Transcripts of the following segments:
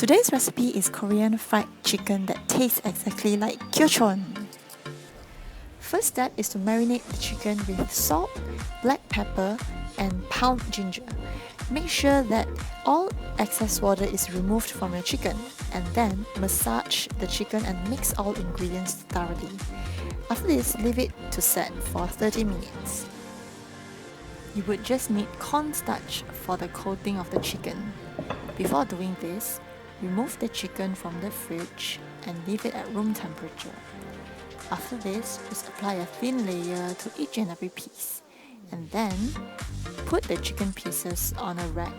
Today's recipe is Korean fried chicken that tastes exactly like KyoChon. First step is to marinate the chicken with salt, black pepper, and pound ginger. Make sure that all excess water is removed from your chicken, and then massage the chicken and mix all ingredients thoroughly. After this, leave it to set for 30 minutes. You would just need cornstarch for the coating of the chicken. Before doing this, remove the chicken from the fridge and leave it at room temperature. After this, just apply a thin layer to each and every piece, and then put the chicken pieces on a rack.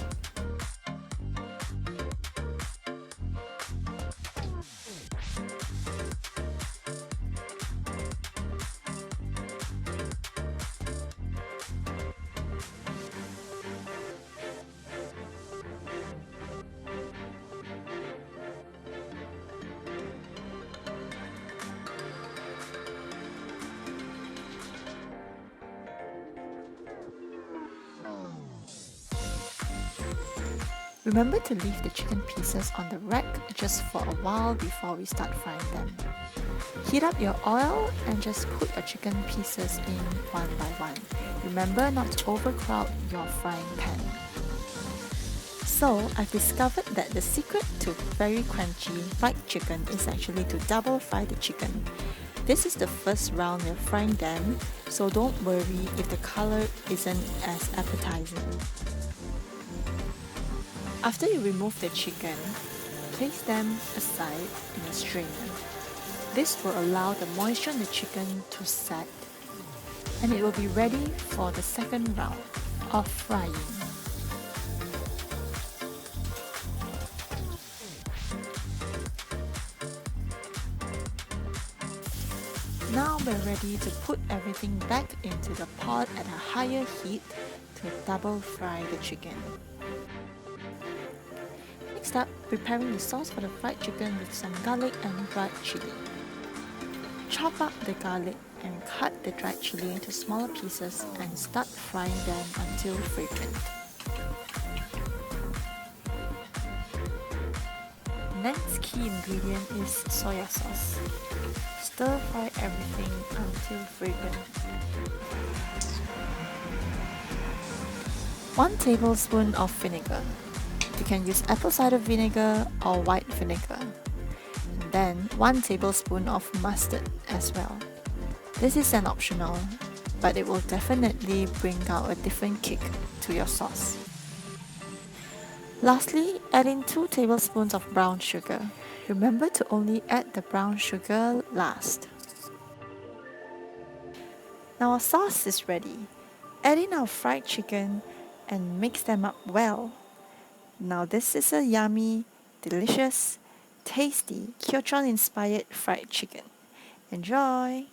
Remember to leave the chicken pieces on the rack just for a while before we start frying them. Heat up your oil and just put your chicken pieces in one by one. Remember not to overcrowd your frying pan. So, I've discovered that the secret to very crunchy fried chicken is actually to double fry the chicken. This is the first round we're frying them, so don't worry if the color isn't as appetizing. After you remove the chicken, place them aside in a strainer. This will allow the moisture in the chicken to set, and it will be ready for the second round of frying. Now we're ready to put everything back into the pot at a higher heat to double fry the chicken. Next up, preparing the sauce for the fried chicken with some garlic and dried chili. Chop up the garlic and cut the dried chili into smaller pieces and start frying them until fragrant. Next key ingredient is soya sauce. Stir fry everything until fragrant. 1 tablespoon of vinegar. You can use apple cider vinegar or white vinegar. And then 1 tablespoon of mustard as well. This is an optional, but it will definitely bring out a different kick to your sauce. Lastly, add in 2 tablespoons of brown sugar. Remember to only add the brown sugar last. Now our sauce is ready. Add in our fried chicken and mix them up well. Now this is a yummy, delicious, tasty KyoChon inspired fried chicken. Enjoy!